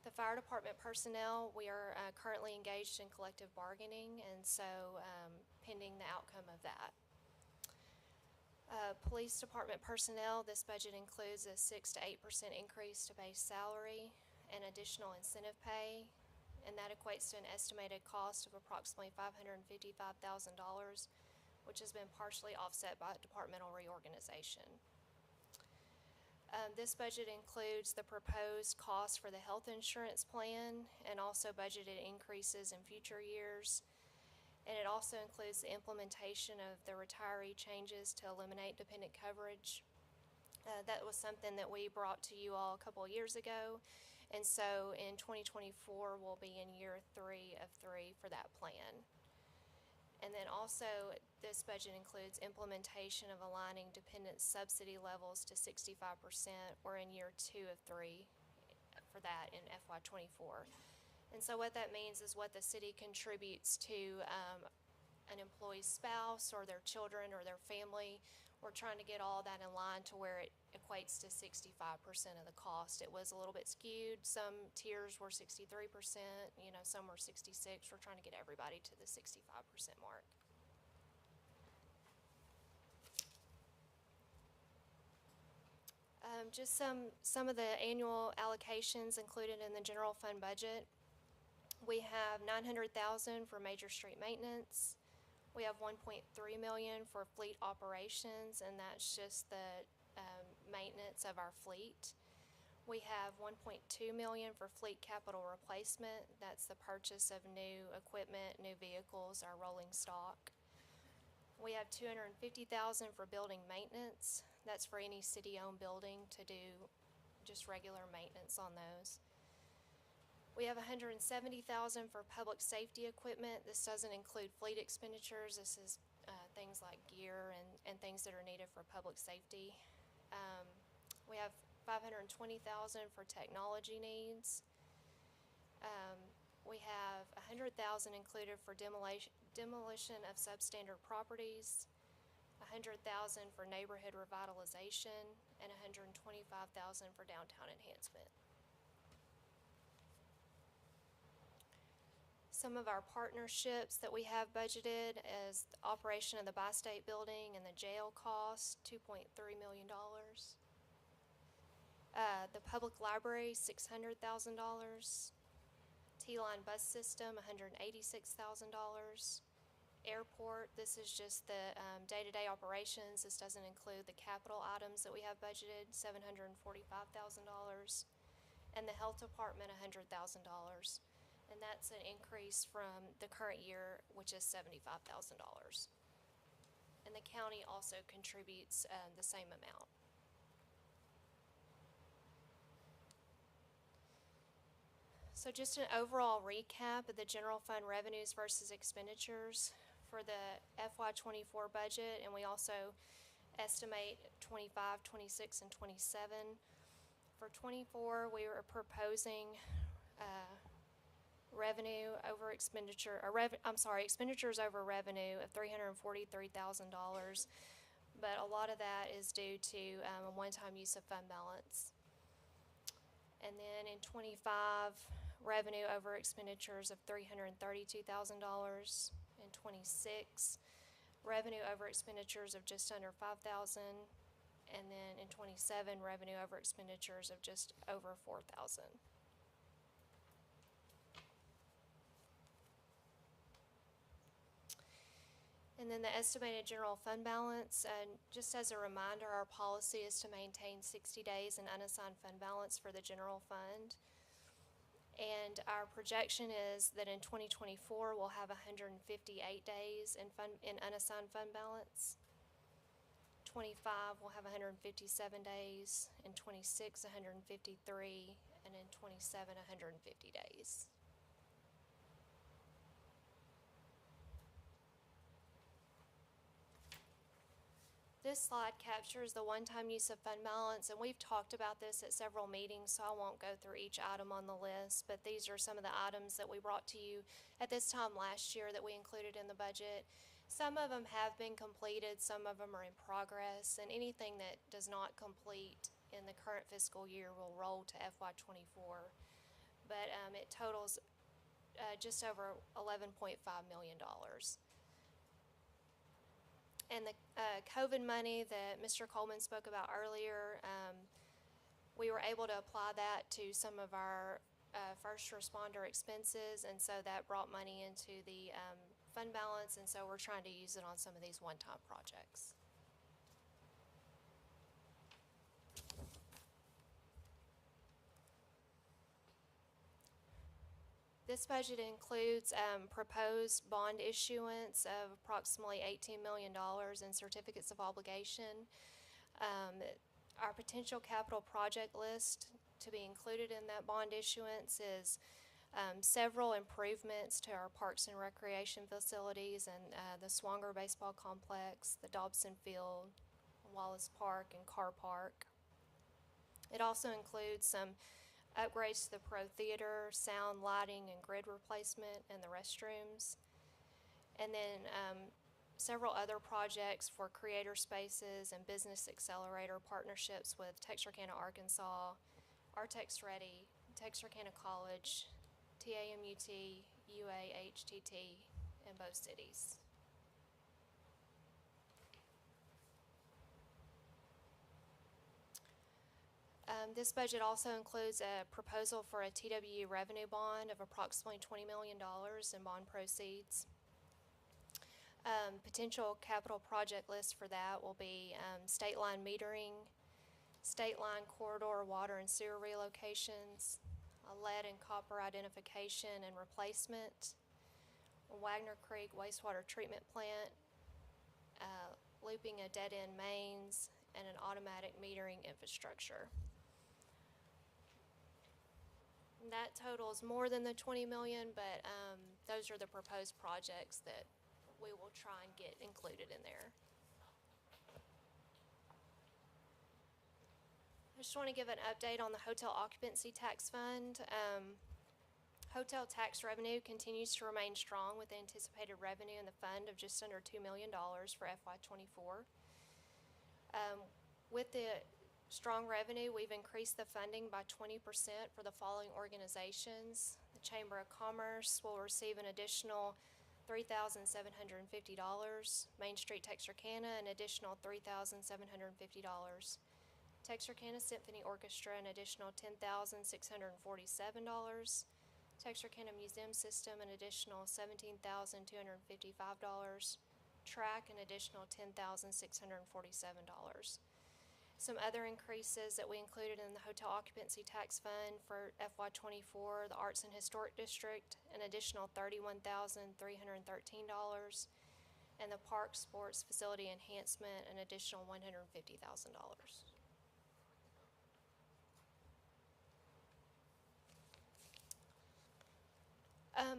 S8: The fire department personnel, we are currently engaged in collective bargaining, and so pending the outcome of that. Police department personnel, this budget includes a 6 to 8% increase to base salary and additional incentive pay, and that equates to an estimated cost of approximately $555,000, which has been partially offset by departmental reorganization. This budget includes the proposed cost for the health insurance plan and also budgeted increases in future years. And it also includes the implementation of the retiree changes to eliminate dependent coverage. That was something that we brought to you all a couple of years ago. And so in 2024, we'll be in year 3 of 3 for that plan. And then also, this budget includes implementation of aligning dependent subsidy levels to 65%. We're in year 2 of 3 for that in FY24. And so what that means is what the city contributes to an employee's spouse or their children or their family. We're trying to get all that in line to where it equates to 65% of the cost. It was a little bit skewed. Some tiers were 63%, some were 66%. We're trying to get everybody to the 65% mark. Just some of the annual allocations included in the general fund budget. We have $900,000 for major street maintenance. We have $1.3 million for fleet operations, and that's just the maintenance of our fleet. We have $1.2 million for fleet capital replacement. That's the purchase of new equipment, new vehicles, our rolling stock. We have $250,000 for building maintenance. That's for any city-owned building to do just regular maintenance on those. We have $170,000 for public safety equipment. This doesn't include fleet expenditures. This is things like gear and things that are needed for public safety. We have $520,000 for technology needs. We have $100,000 included for demolition of substandard properties, $100,000 for neighborhood revitalization, and $125,000 for downtown enhancement. Some of our partnerships that we have budgeted is the operation of the Bi-State building and the jail cost, $2.3 million. The public library, $600,000. T-Line bus system, $186,000. Airport, this is just the day-to-day operations. This doesn't include the capital items that we have budgeted, $745,000. And the health department, $100,000. And that's an increase from the current year, which is $75,000. And the county also contributes the same amount. So just an overall recap of the general fund revenues versus expenditures for the FY24 budget, and we also estimate 25, 26, and 27. For 24, we are proposing expenditures over revenue of $343,000, but a lot of that is due to a one-time use of fund balance. And then in 25, revenue over expenditures of $332,000. In 26, revenue over expenditures of just under $5,000. And then in 27, revenue over expenditures of just over $4,000. And then the estimated general fund balance, just as a reminder, our policy is to maintain 60 days in unassigned fund balance for the general fund. And our projection is that in 2024, we'll have 158 days in unassigned fund balance. 25, we'll have 157 days. In 26, 153, and in 27, 150 days. This slide captures the one-time use of fund balance, and we've talked about this at several meetings, so I won't go through each item on the list, but these are some of the items that we brought to you at this time last year that we included in the budget. Some of them have been completed, some of them are in progress, and anything that does not complete in the current fiscal year will roll to FY24. But it totals just over $11.5 million. And the COVID money that Mr. Coleman spoke about earlier, we were able to apply that to some of our first responder expenses, and so that brought money into the fund balance, and so we're trying to use it on some of these one-time projects. This budget includes proposed bond issuance of approximately $18 million in certificates of obligation. Our potential capital project list to be included in that bond issuance is several improvements to our parks and recreation facilities and the Swanger Baseball Complex, the Dobson Field, Wallace Park, and Carr Park. It also includes some upgrades to the Pro Theater, sound, lighting, and grid replacement, and the restrooms. And then several other projects for creator spaces and business accelerator partnerships with Texarkana, Arkansas, Artex Ready, Texarkana College, TAMUT, UAHTT, in both cities. This budget also includes a proposal for a TWU revenue bond of approximately $20 million in bond proceeds. Potential capital project list for that will be state line metering, state line corridor water and sewer relocations, lead and copper identification and replacement, Wagner Creek wastewater treatment plant, looping of dead-end mains, and an automatic metering infrastructure. That totals more than the $20 million, but those are the proposed projects that we will try and get included in there. I just want to give an update on the hotel occupancy tax fund. Hotel tax revenue continues to remain strong with anticipated revenue in the fund of just under $2 million for FY24. With the strong revenue, we've increased the funding by 20% for the following organizations. The Chamber of Commerce will receive an additional $3,750. Main Street Texarkana, an additional $3,750. Texarkana Symphony Orchestra, an additional $10,647. Texarkana Museum System, an additional $17,255. Track, an additional $10,647. Some other increases that we included in the hotel occupancy tax fund for FY24, the Arts and Historic District, an additional $31,313, and the Park Sports Facility Enhancement, an additional $150,000.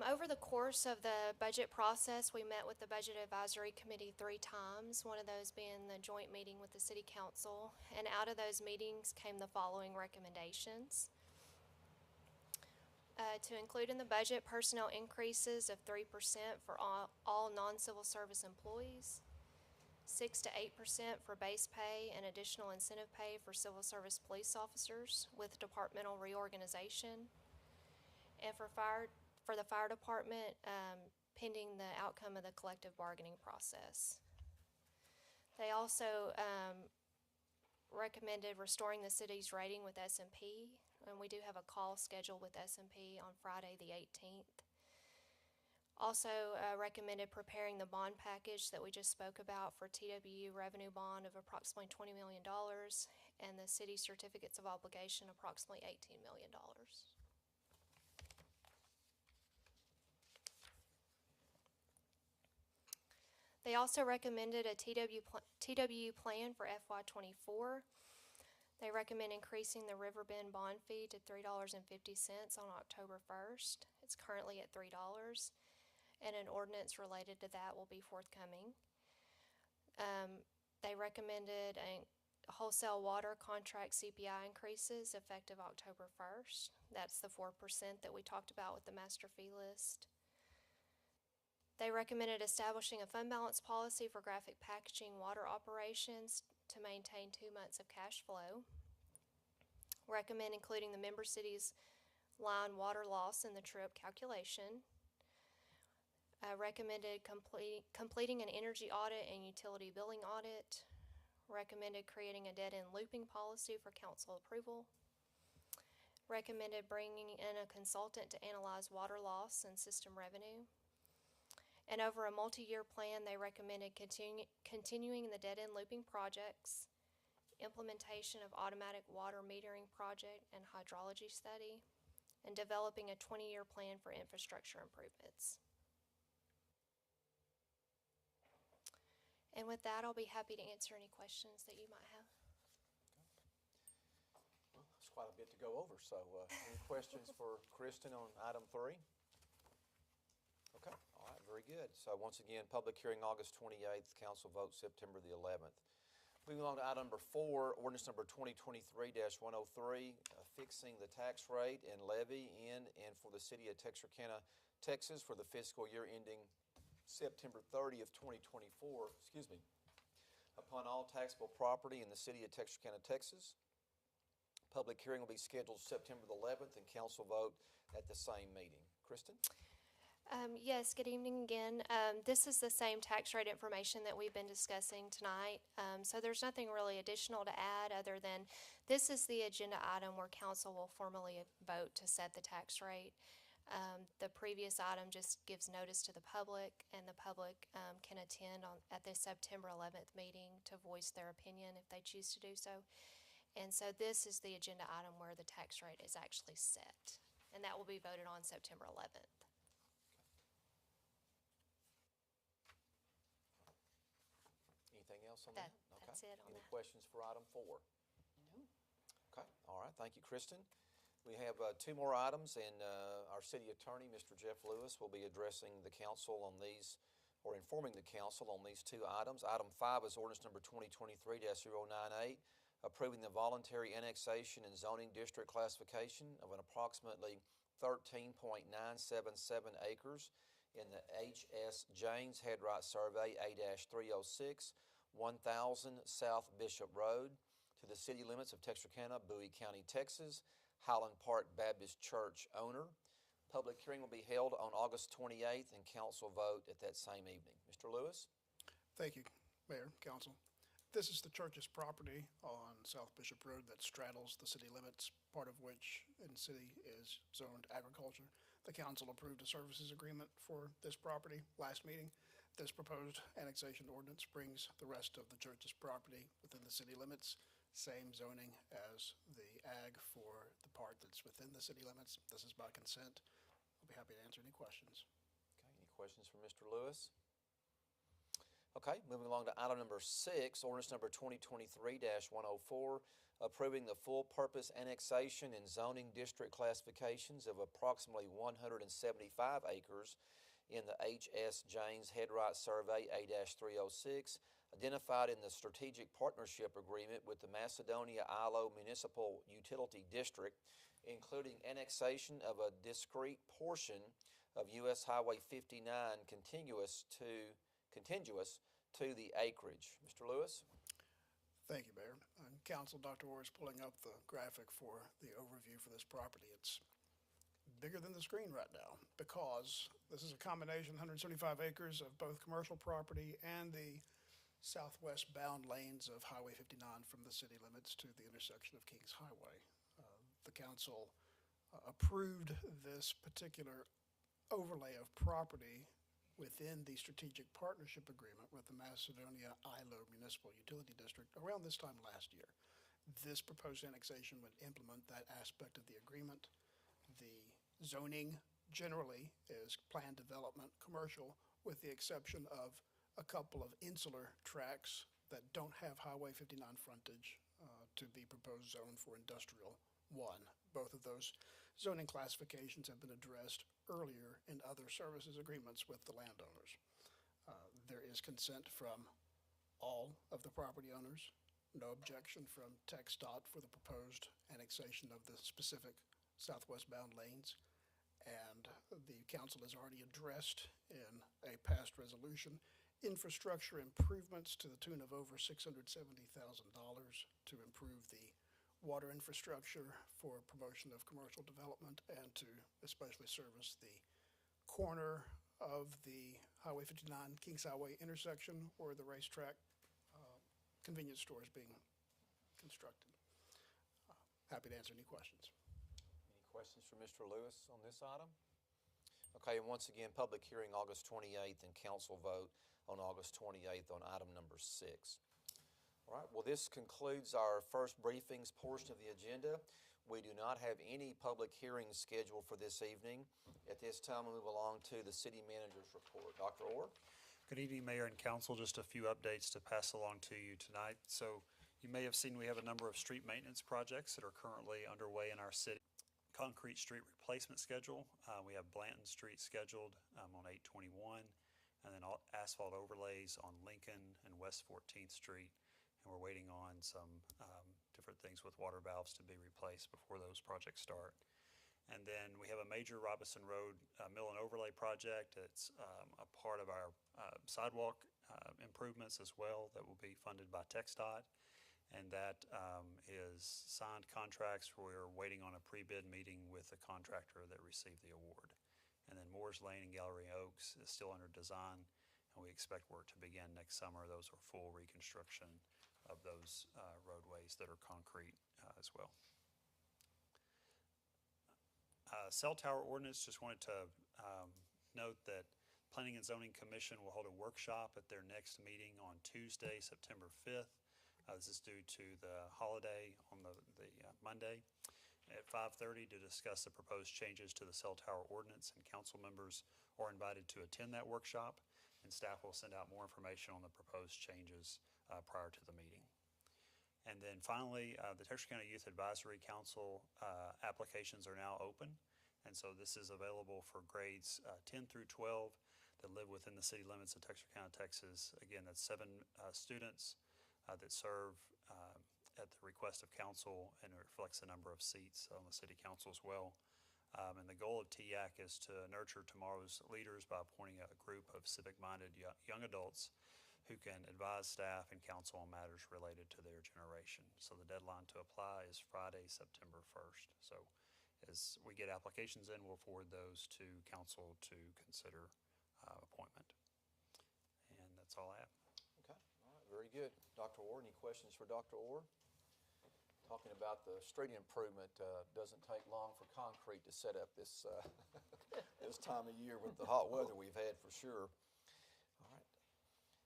S8: Over the course of the budget process, we met with the Budget Advisory Committee 3 times, one of those being the joint meeting with the City Council, and out of those meetings came the following recommendations. to include in the budget personnel increases of 3% for all non-civil service employees, 6 to 8% for base pay and additional incentive pay for civil service police officers with departmental reorganization, and for the fire department, pending the outcome of the collective bargaining process. They also recommended restoring the city's rating with S&P, and we do have a call scheduled with S&P on Friday the 18th. Also recommended preparing the bond package that we just spoke about for TWU revenue bond of approximately $20 million and the city certificates of obligation approximately $18 million. They also recommended a TWU plan for FY24. They recommend increasing the Riverbend bond fee to $3.50 on October 1st. It's currently at $3, and an ordinance related to that will be forthcoming. They recommended a wholesale water contract CPI increases effective October 1st. That's the 4% that we talked about with the master fee list. They recommended establishing a fund balance policy for graphic packaging water operations to maintain 2 months of cash flow. Recommend including the member cities' line water loss in the true-up calculation. Recommended completing an energy audit and utility billing audit. Recommended creating a dead-end looping policy for council approval. Recommended bringing in a consultant to analyze water loss and system revenue. And over a multi-year plan, they recommended continuing the dead-end looping projects, implementation of automatic water metering project and hydrology study, and developing a 20-year plan for infrastructure improvements. And with that, I'll be happy to answer any questions that you might have.
S1: Well, that's quite a bit to go over. So any questions for Kristen on item 3? Okay, all right, very good. So once again, public hearing August 28th, council vote September the 11th. Moving on to item number 4, ordinance number 2023-103, fixing the tax rate and levy in and for the city of Texarkana, Texas for the fiscal year ending September 30th, 2024, upon all taxable property in the city of Texarkana, Texas. Public hearing will be scheduled September the 11th and council vote at the same meeting. Kristen?
S8: Yes, good evening again. This is the same tax rate information that we've been discussing tonight. So there's nothing really additional to add other than this is the agenda item where council will formally vote to set the tax rate. The previous item just gives notice to the public, and the public can attend at the September 11th meeting to voice their opinion if they choose to do so. And so this is the agenda item where the tax rate is actually set, and that will be voted on September 11th.
S1: Anything else on that?
S8: That's it on
S1: Any
S8: that.
S1: questions for item 4? No. Okay, all right, thank you, Kristen. We have 2 more items, and our city attorney, Mr. Jeff Lewis, will be addressing the council on these, or informing the council on these 2 items. Item 5 is ordinance number 2023-098, approving the voluntary annexation and zoning district classification of an approximately 13.977 acres in the H.S. Janes Headright Survey A-306, 1000 South Bishop Road, to the city limits of Texarkana, Bowie County, Texas, Highland Park Baptist Church owner. Public hearing will be held on August 28th and council vote at that same evening. Mr. Lewis?
S11: Thank you, Mayor, Council. This is the church's property on South Bishop Road that straddles the city limits, part of which in the city is zoned agriculture. The council approved a services agreement for this property last meeting. This proposed annexation ordinance brings the rest of the church's property within the city limits, same zoning as the ag for the part that's within the city limits. This is by consent. I'll be happy to answer any questions.
S1: Okay, any questions for Mr. Lewis? Okay, moving along to item number 6, ordinance number 2023-104, approving the full purpose annexation and zoning district classifications of approximately 175 acres in the H.S. Janes Headright Survey A-306, identified in the Strategic Partnership Agreement with the Macedonia ILO Municipal Utility District including annexation of a discrete portion of U.S. Highway 59 contiguous to the acreage. Mr. Lewis?
S11: Thank you, Mayor. And Council, Dr. Orr is pulling up the graphic for the overview for this property. It's bigger than the screen right now because this is a combination, 175 acres of both commercial property and the southwest bound lanes of Highway 59 from the city limits to the intersection of Kings Highway. The council approved this particular overlay of property within the strategic partnership agreement with the Macedonia ILO Municipal Utility District around this time last year. This proposed annexation would implement that aspect of the agreement. The zoning generally is planned development commercial, with the exception of a couple of insular tracts that don't have Highway 59 frontage to be proposed zone for Industrial 1. Both of those zoning classifications have been addressed earlier in other services agreements with the landowners. There is consent from all of the property owners, no objection from TxDOT for the proposed annexation of the specific southwest bound lanes, and the council has already addressed in a past resolution infrastructure improvements to the tune of over $670,000 to improve the water infrastructure for promotion of commercial development and to especially service the corner of the Highway 59 Kings Highway intersection where the racetrack convenience store is being constructed. Happy to answer any questions.
S1: Any questions for Mr. Lewis on this item? Okay, and once again, public hearing August 28th and council vote on August 28th on item number 6. All right, well, this concludes our first briefings portion of the agenda. We do not have any public hearings scheduled for this evening. At this time, we'll move along to the city manager's report. Dr. Orr?
S5: Good evening, Mayor and Council. Just a few updates to pass along to you tonight. So you may have seen we have a number of street maintenance projects that are currently underway in our city. Concrete street replacement schedule. We have Blanton Street scheduled on 821, and then asphalt overlays on Lincoln and West 14th Street. And we're waiting on some different things with water valves to be replaced before those projects start. And then we have a major Robinson Road mill and overlay project. It's a part of our sidewalk improvements as well that will be funded by TxDOT. And that is signed contracts. We're waiting on a pre-bid meeting with the contractor that received the award. And then Moores Lane and Gallery Oaks is still under design, and we expect work to begin next summer. Those are full reconstruction of those roadways that are concrete as well. Cell tower ordinance, just wanted to note that Planning and Zoning Commission will hold a workshop at their next meeting on Tuesday, September 5th. This is due to the holiday on the Monday at 5:30 to discuss the proposed changes to the cell tower ordinance, and council members are invited to attend that workshop, and staff will send out more information on the proposed changes prior to the meeting. And then finally, the Texarkana Youth Advisory Council applications are now open, and so this is available for grades 10 through 12 that live within the city limits of Texarkana, Texas. Again, that's 7 students that serve at the request of council, and it reflects the number of seats on the city council as well. And the goal of TYAC is to nurture tomorrow's leaders by appointing a group of civic-minded young adults who can advise staff and council on matters related to their generation. So the deadline to apply is Friday, September 1st. So as we get applications in, we'll forward those to council to consider appointment. And that's all I have.
S1: Okay, all right, very good. Dr. Orr, any questions for Dr. Orr? Talking about the street improvement, doesn't take long for concrete to set up this this time of year with the hot weather we've had for sure. All right.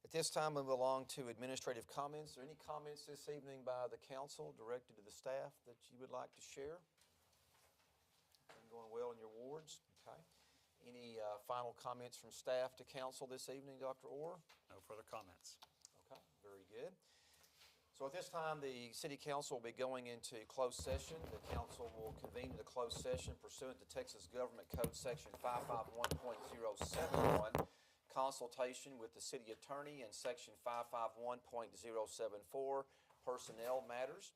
S1: At this time, we'll move along to administrative comments. Are there any comments this evening by the council directed to the staff that you would like to share? Been going well in your wards? Okay. Any final comments from staff to council this evening, Dr. Orr?
S5: No further comments.
S1: Okay, very good. So at this time, the City Council will be going into closed session. The council will convene into closed session pursuant to Texas Government Code Section 551.071, consultation with the city attorney, and Section 551.074, personnel matters.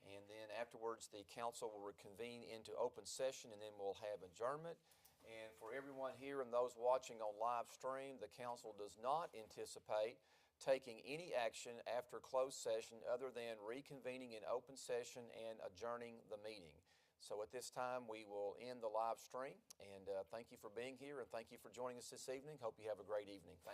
S1: And then afterwards, the council will reconvene into open session, and then we'll have adjournment. And for everyone here and those watching on live stream, the council does not anticipate taking any action after closed session other than reconvening in open session and adjourning the meeting. So at this time, we will end the live stream, and thank you for being here, and thank you for joining us this evening. Hope you have a great evening. Thank you.